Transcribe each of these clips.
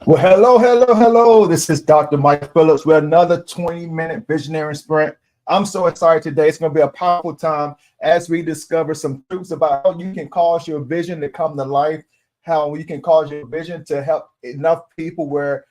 Well, hello, hello, hello. This is Dr. Mike Phillips with another 20-minute visionary sprint. I'm so excited today. It's going to be a powerful time as we discover some truths about how you can cause your vision to come to life, how you can cause your vision to help enough people where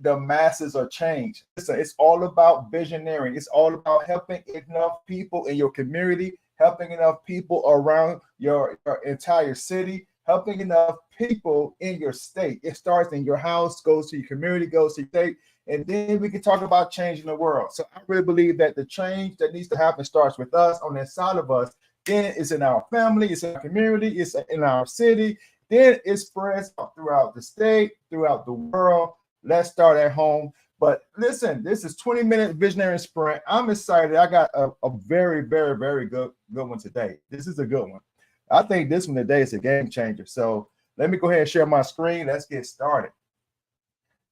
the masses are changed. Listen, it's all about visioneering. It's all about helping enough people in your community, helping enough people around your entire city, helping enough people in your state. It starts in your house, goes to your community, goes to your state, and then we can talk about changing the world. So I really believe that the change that needs to happen starts with us, on the inside of us. Then it's in our family, it's in our community, it's in our city. Then it spreads out throughout the state, throughout the world. Let's start at home. But listen, this is 20-minute visionary sprint. I'm excited. I got a very, very, very good one today. This is a good one. I think this one today is a game changer. So let me go ahead and share my screen. Let's get started.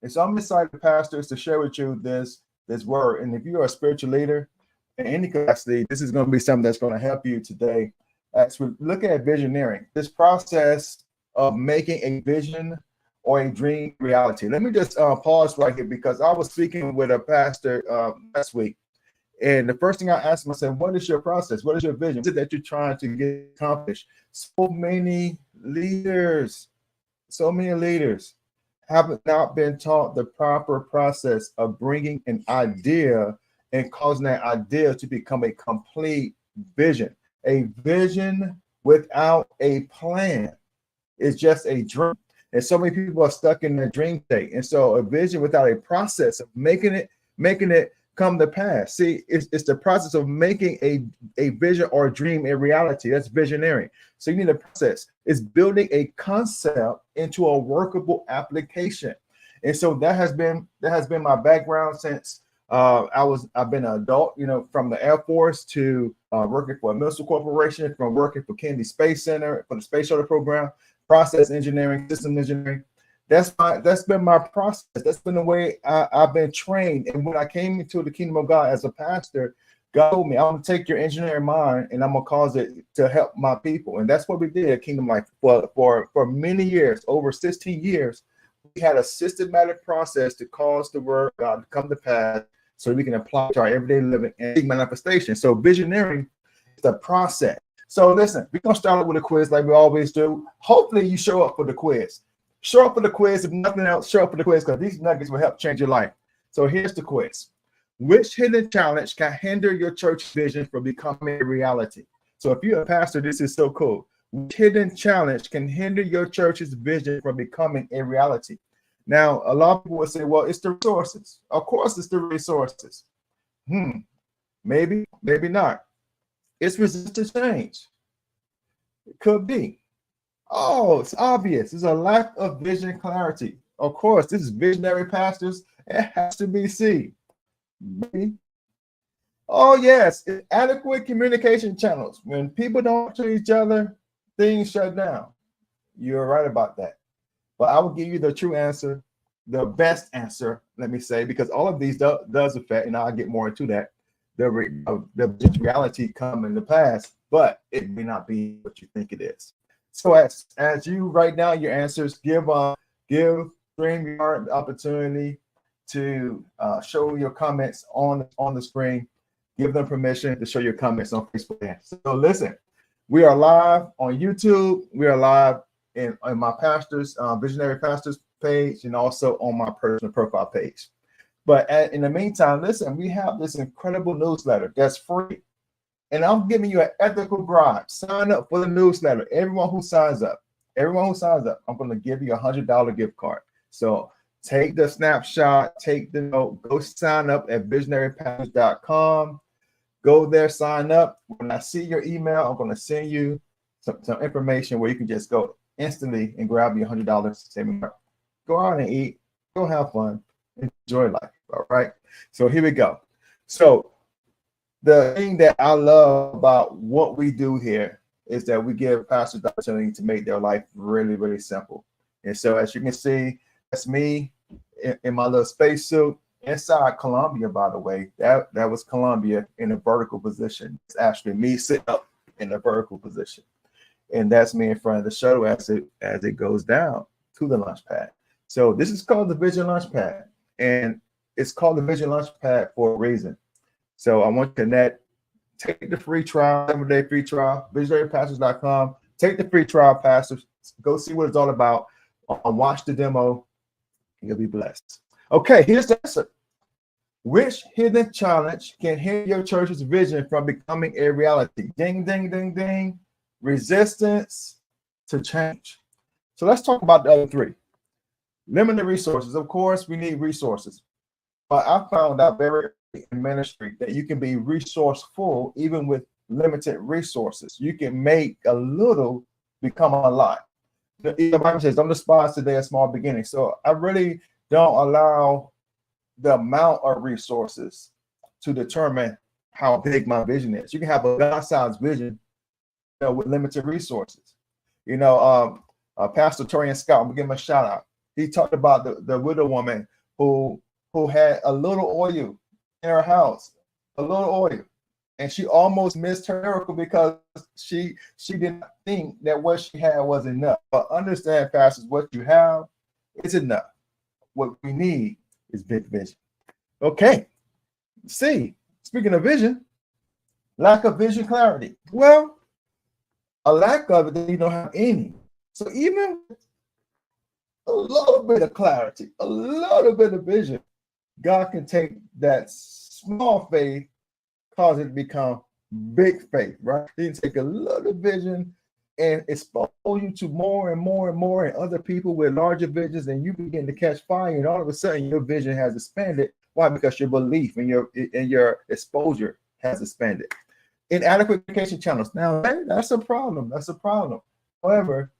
And so I'm excited, pastors, to share with you this word. And if you are a spiritual leader in any capacity, this is going to be something that's going to help you today. As we look at visioneering, this process of making a vision or a dream reality. Let me just pause right here, because I was speaking with a pastor last week. And the first thing I asked him, I said, what is your process? What is your vision? What is it that you're trying to get accomplished? So many leaders have not been taught the proper process of bringing an idea and causing that idea to become a complete vision. A vision without a plan is just a dream. And so many people are stuck in their dream state. And so a vision without a process of making it come to pass. See, it's the process of making a vision or a dream a reality. That's visioneering. So you need a process. It's building a concept into a workable application. And so that has been my background since I've been an adult, from the Air Force to working for a missile corporation, from working for Kennedy Space Center for the space shuttle program, process engineering, system engineering. That's been my process. That's been the way I've been trained. And when I came into the kingdom of God as a pastor, God told me, I'm going to take your engineering mind and I'm going to cause it to help my people. And that's what we did at Kingdom Life for many years, over 16 years. We had a systematic process to cause the word of God to come to pass so we can apply it to our everyday living and manifestation. So visioneering is the process. So listen, we're going to start with a quiz like we always do. Hopefully you show up for the quiz. Show up for the quiz. If nothing else, show up for the quiz, because these nuggets will help change your life. So here's the quiz. Which hidden challenge can hinder your church vision from becoming a reality? So if you're a pastor, this is so cool. Which hidden challenge can hinder your church's vision from becoming a reality? Now, a lot of people will say, well, it's the resources. Of course, it's the resources. Maybe, maybe not. It's resistance to change. It could be. Oh, it's obvious. There's a lack of vision clarity. Of course, this is visionary pastors. It has to be C. B. Oh, yes, inadequate communication channels. When people don't talk to each other, things shut down. You're right about that. But I will give you the true answer, the best answer, let me say, because all of these does affect, and I'll get more into that, the reality come in the past, but it may not be what you think it is. So as you write down your answers, give StreamYard the opportunity to show your comments on the screen. Give them permission to show your comments on Facebook. So listen, we are live on YouTube. We are live in my pastor's visionary pastors page, and also on my personal profile page. But in the meantime, listen, we have this incredible newsletter that's free. And I'm giving you an ethical bribe. Sign up for the newsletter. Everyone who signs up, I'm going to give you $100 gift card. So take the snapshot, take the note, go sign up at visionarypastors.com. Go there, sign up. When I see your email, I'm going to send you some information where you can just go instantly and grab your $100. Go out and eat. Go have fun. Enjoy life. All right. So here we go. So the thing that I love about what we do here is that we give pastors the opportunity to make their life really, really simple. And so as you can see, that's me in my little spacesuit inside Columbia, by the way. That was Columbia in a vertical position. It's actually me sitting up in a vertical position. And that's me in front of the shuttle as it goes down to the launch pad. So this is called the Vision Launchpad, and it's called the Vision Launchpad for a reason. So I want you to take the free trial, 7-day free trial, visionarypastors.com. Take the free trial, pastors. Go see what it's all about. Watch the demo. You'll be blessed. Okay, here's the answer. Which hidden challenge can hinder your church's vision from becoming a reality? Ding, ding, ding, ding. Resistance to change. So let's talk about the other three. Limited resources. Of course, we need resources. But I found out very in ministry that you can be resourceful even with limited resources. You can make a little become a lot. The Bible says, don't despise today a small beginning. So I really don't allow the amount of resources to determine how big my vision is. You can have a God-sized vision, with limited resources. Pastor Torian Scott, I'm gonna give him a shout out. He talked about the widow woman who had a little oil in her house, a little oil, and she almost missed her miracle because she didn't think that what she had was enough. But understand, pastors, what you have is enough. What we need is big vision. Okay. See, speaking of vision, lack of vision clarity. Well, a lack of it, then you don't have any. So even a little bit of clarity, a little bit of vision, God can take that small faith, cause it to become big faith, right? He can take a little vision and expose you to more and more and more and other people with larger visions, and you begin to catch fire, and all of a sudden your vision has expanded. Why? Because your belief and your exposure has expanded. Inadequate communication channels. Now that's a problem. That's a problem. However,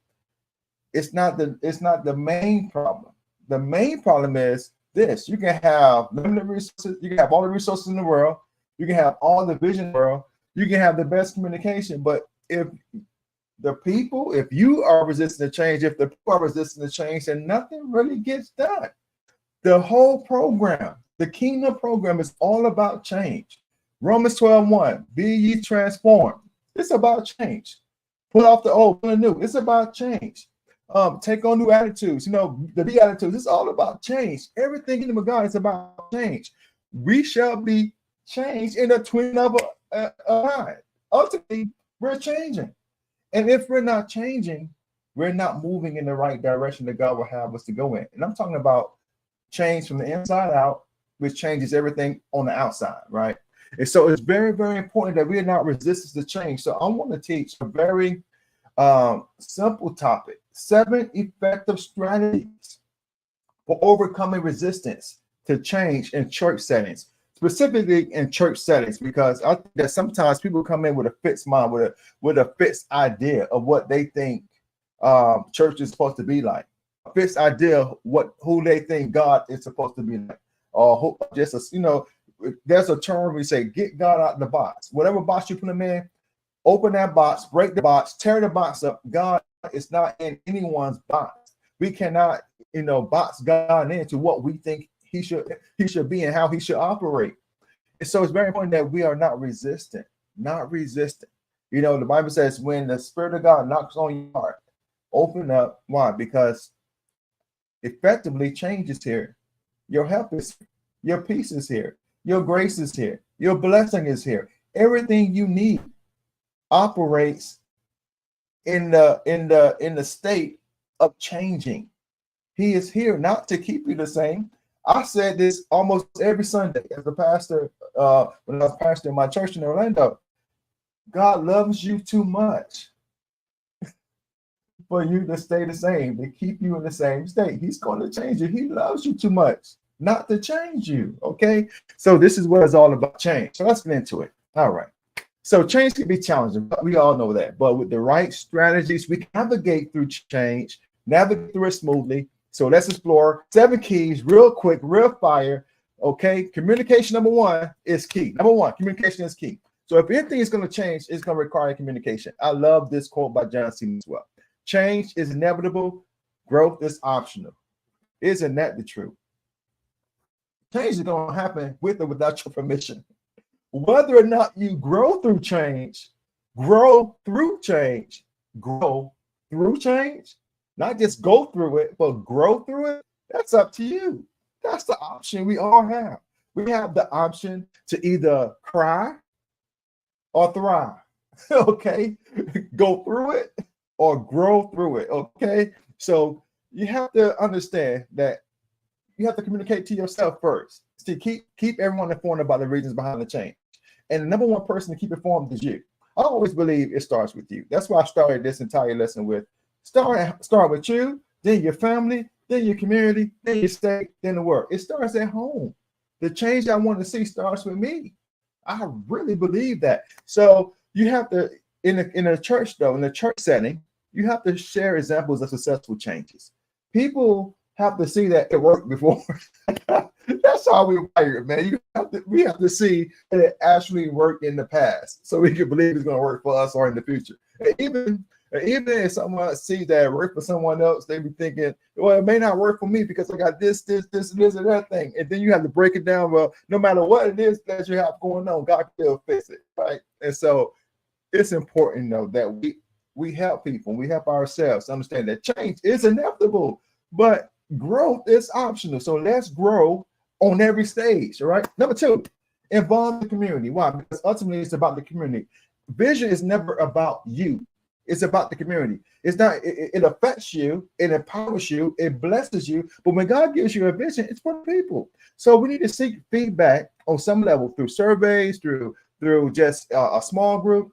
it's not the main problem. The main problem is this: you can have limited resources, you can have all the resources in the world, you can have all the vision in the world, you can have the best communication, but if you are resistant to change, if the people are resistant to change, then nothing really gets done. The whole program, the kingdom program, is all about change. Romans 12:1, be ye transformed. It's about change. Put off the old, put the new. It's about change. Take on new attitudes. The Beatitudes. It's all about change. Everything in the God is about change. We shall be changed in a twinkling of an eye. Ultimately, we're changing. And if we're not changing, we're not moving in the right direction that God will have us to go in. And I'm talking about change from the inside out, which changes everything on the outside, right? And so it's very, very important that we are not resistant to change. So I want to teach a very simple topic: 7 effective strategies for overcoming resistance to change in church settings, specifically in church settings, because I think that sometimes people come in with a fixed mind, with a fixed idea of what they think church is supposed to be like, a fixed idea of who they think God is supposed to be like, or there's a term we say, get God out of the box. Whatever box you put him in, open that box, break the box, tear the box up. God is not in anyone's box. We cannot, box God into what we think he should be and how he should operate. And so it's very important that we are not resistant. The Bible says when the Spirit of God knocks on your heart, open up. Why? Because effectively change is here. Your help is here. Your peace is here. Your grace is here. Your blessing is here. Everything you need operates in the state of changing. He is here not to keep you the same. I said this almost every Sunday as a pastor when I was pastoring my church in Orlando. God loves you too much for you to stay the same, to keep you in the same state. He's going to change you. He loves you too much not to change you. Okay. So this is what it's all about, change. So let's get into it. All right. So change can be challenging. We all know that. But with the right strategies, we can navigate through change, navigate through it smoothly. So let's explore 7 keys real quick, real fire. Okay. Communication, number 1, is key. Number 1, communication is key. So if anything is going to change, it's going to require communication. I love this quote by John C. Maxwell. Change is inevitable. Growth is optional. Isn't that the truth? Change is going to happen with or without your permission. Whether or not you grow through change, not just go through it, but grow through it, That's up to you. That's the option we all have. We have the option to either cry or thrive. Okay, go through it or grow through it. Okay, so you have to understand that you have to communicate to yourself first. See, keep everyone informed about the reasons behind the change. And the number one person to keep informed is you. I always believe it starts with you. That's why I started this entire lesson with start with you, then your family, then your community, then your state, then the world. It starts at home. The change I want to see starts with me. I really believe that. So you have to, in a church though, in a church setting, you have to share examples of successful changes. People have to see that it worked before. That's how we wired, man. We have to see that it actually worked in the past, so we can believe it's going to work for us or in the future. And even if someone sees that it worked for someone else, they be thinking, well, it may not work for me because I got this, and that thing. And then you have to break it down. Well, no matter what it is that you have going on, God will fix it, right? And so it's important, though, that we help people, we help ourselves understand that change is inevitable, but growth is optional. So let's grow on every stage. All right. Number two, involve the community. Why? Because ultimately it's about the community. Vision is never about you. It's about the community. It's not, it affects you, it empowers you, it blesses you. But when God gives you a vision, it's for people. So we need to seek feedback on some level through surveys, through just a small group.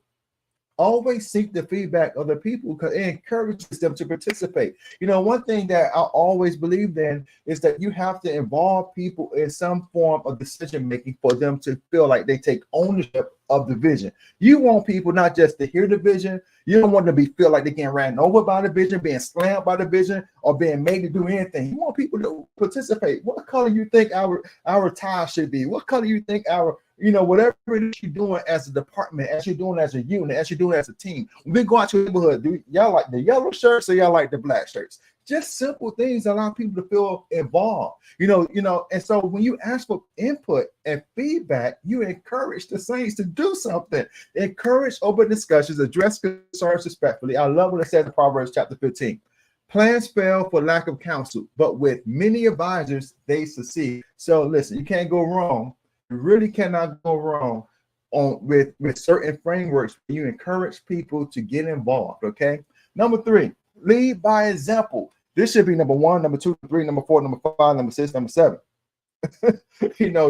Always seek the feedback of the people because it encourages them to participate. You know, one thing that I always believed in is that you have to involve people in some form of decision making for them to feel like they take ownership of the vision. You want people not just to hear the vision. You don't want them to feel like they're getting ran over by the vision, being slammed by the vision, or being made to do anything. You want people to participate. What color you think our tie should be? What color you think our, whatever it is you're doing as a department, as you're doing as a unit, as you're doing as a team. When we go out to the neighborhood, do y'all like the yellow shirts or y'all like the black shirts? Just simple things allow people to feel involved, and so when you ask for input and feedback, you encourage the saints to do something. Encourage open discussions, address concerns respectfully. I love what it says in Proverbs chapter 15. Plans fail for lack of counsel, but with many advisors, they succeed. So listen, you can't go wrong. You really cannot go wrong with certain frameworks. You encourage people to get involved. Okay. Number three, lead by example. This should be number 1, number 2, 3, number 4, number 5, number 6, number 7.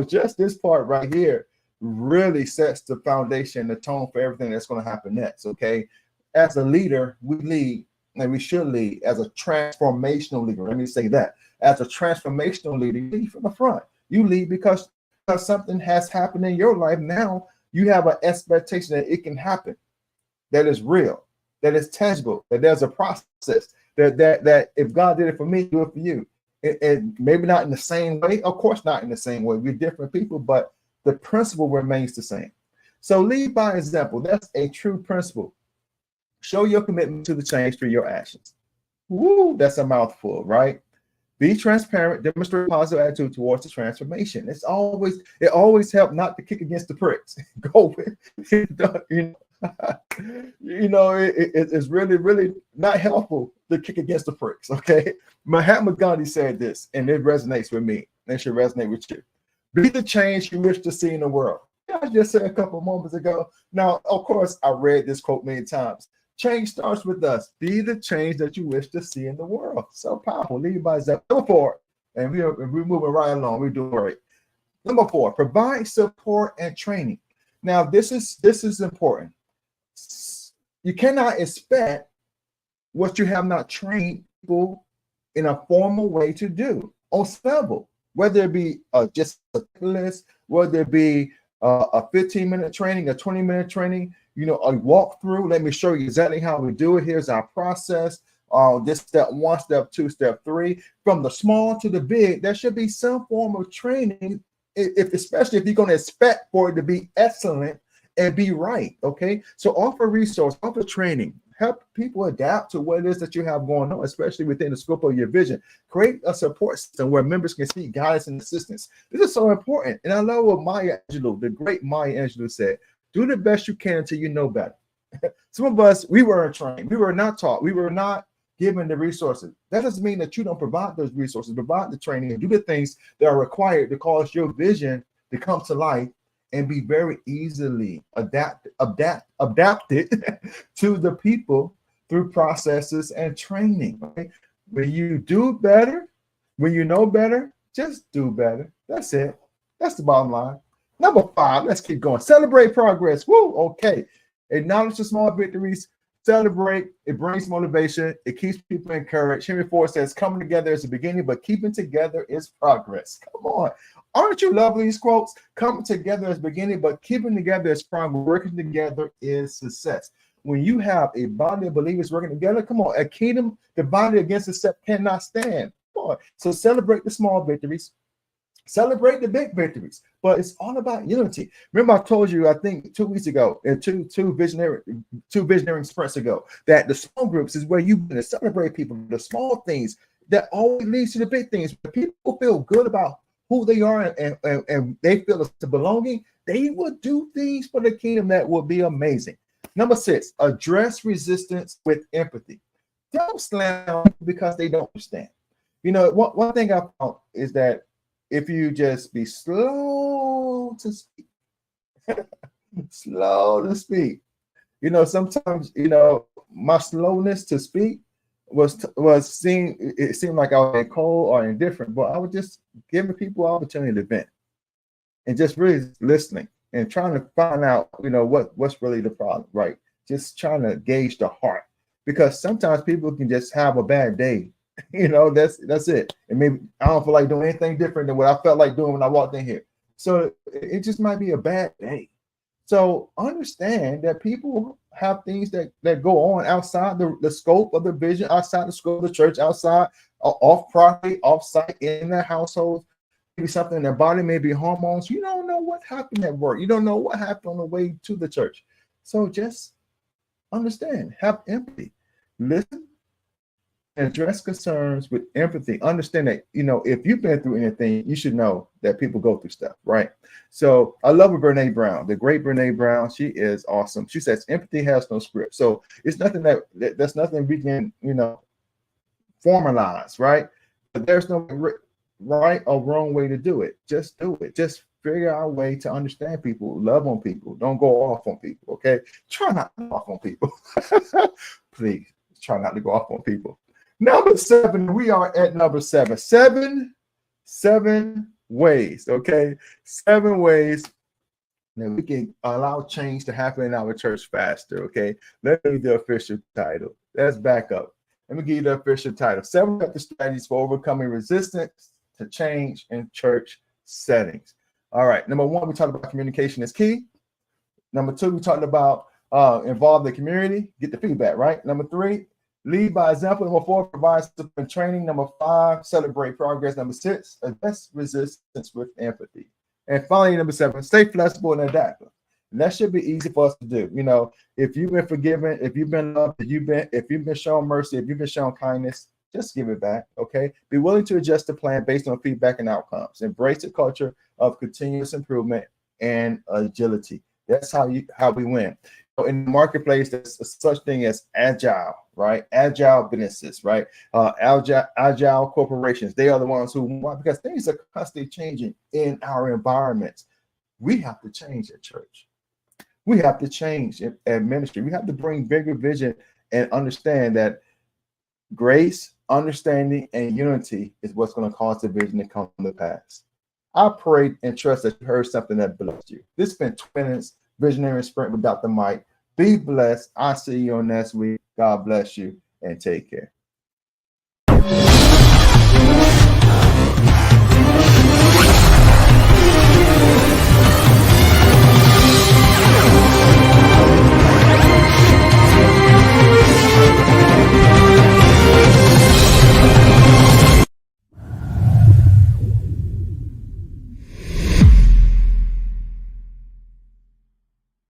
Just this part right here really sets the foundation, the tone for everything that's going to happen next. Okay. As a leader, we lead, and we should lead as a transformational leader. Let me say that. As a transformational leader, you lead from the front. You lead because something has happened in your life. Now you have an expectation that it can happen, that is real, that is tangible, that there's a process, that if God did it for me, do it for you. And maybe not in the same way. Of course, not in the same way. We're different people, but the principle remains the same. So lead by example. That's a true principle. Show your commitment to the change through your actions. Woo, that's a mouthful, right? Be transparent, demonstrate a positive attitude towards the transformation. It always helps not to kick against the pricks. Go with, it's really, really not helpful to kick against the pricks. Okay. Mahatma Gandhi said this, and it resonates with me, and it should resonate with you. Be the change you wish to see in the world. I just said a couple of moments ago. Now, of course, I read this quote many times. Change starts with us. Be the change that you wish to see in the world. So powerful. Lead by example. Number 4, and we're moving right along. We're doing great. Number 4, provide support and training. Now, this is important. You cannot expect what you have not trained people in a formal way to do on some level, whether it be just a list, whether it be a 15-minute training, a 20-minute training, a walkthrough. Let me show you exactly how we do it. Here's our process. This step 1, step 2, step 3. From the small to the big, there should be some form of training, especially if you're going to expect for it to be excellent and be right. Okay. So offer resource, offer training, help people adapt to what it is that you have going on, especially within the scope of your vision. Create a support system where members can seek guidance and assistance. This is so important. And I love what Maya Angelou, the great Maya Angelou, said. Do the best you can until you know better. Some of us, we weren't trained. We were not taught. We were not given the resources. That doesn't mean that you don't provide those resources, provide the training, and do the things that are required to cause your vision to come to life and be very easily adapted to the people through processes and training. Right? When you do better, when you know better, just do better. That's it. That's the bottom line. Number 5, let's keep going. Celebrate progress. Woo, okay. Acknowledge the small victories. Celebrate. It brings motivation. It keeps people encouraged. Henry Ford says, coming together is the beginning, but keeping together is progress. Come on. Aren't you lovely these quotes? Coming together is beginning, but keeping together is progress. Working together is success. When you have a body of believers working together, come on, a kingdom divided against itself cannot stand. Come on. So celebrate the small victories. Celebrate the big victories, but it's all about unity. Remember, I told you, I think 2 weeks ago, and two visionary sprints ago, that the small groups is where you can celebrate people, the small things that always leads to the big things. When people feel good about who they are and they feel it's the belonging, they will do things for the kingdom that will be amazing. Number 6, address resistance with empathy. Don't slam because they don't understand. You know, one thing I found is that if you just be slow to speak, slow to speak, you know, sometimes, you know, my slowness to speak was seen, it seemed like I was cold or indifferent, but I was just giving people opportunity to vent and just really listening and trying to find out, you know, what's really the problem, right? Just trying to gauge the heart, because sometimes people can just have a bad day. You know, that's it. And maybe I don't feel like doing anything different than what I felt like doing when I walked in here. So it just might be a bad day. So understand that people have things that go on outside the scope of the vision, outside the scope of the church, outside, off property, off site, in their household. Maybe something in their body, maybe hormones. You don't know what happened at work. You don't know what happened on the way to the church. So just understand, have empathy, listen, and address concerns with empathy. Understand that, you know, if you've been through anything, you should know that people go through stuff, right? So I love Brene Brown, the great Brene Brown. She is awesome. She says empathy has no script. So it's nothing that's nothing we can, you know, formalize, right? But there's no right or wrong way to do it. Just do it. Just figure out a way to understand people, love on people. Don't go off on people, okay? Try not to go off on people. Please try not to go off on people. Number 7, we are at number 7. Seven ways, okay? 7 ways that we can allow change to happen in our church faster, okay? Let me give you the official title. Let's back up. Let me give you the official title. 7 effective strategies for overcoming resistance to change in church settings. All right. Number 1, we talked about communication is key. Number 2, we talked about involve the community, get the feedback, right? Number 3, lead by example. Number 4, provide support training. Number 5, celebrate progress. Number 6, address resistance with empathy. And finally, number 7, stay flexible and adaptable. And that should be easy for us to do. You know, if you've been forgiven, if you've been loved, if you've been shown mercy, if you've been shown kindness, just give it back. Okay. Be willing to adjust the plan based on feedback and outcomes. Embrace a culture of continuous improvement and agility. That's how we win. In the marketplace, there's such thing as agile, right? Agile businesses, right? Agile corporations. They are the ones who want, because things are constantly changing in our environments. We have to change at church. We have to change in ministry. We have to bring bigger vision and understand that grace, understanding, and unity is what's going to cause the vision to come to pass. I pray and trust that you heard something that blessed you. This has been 20 minutes Visionary Sprint with Dr. Mike. Be blessed. I'll see you on next week. God bless you and take care.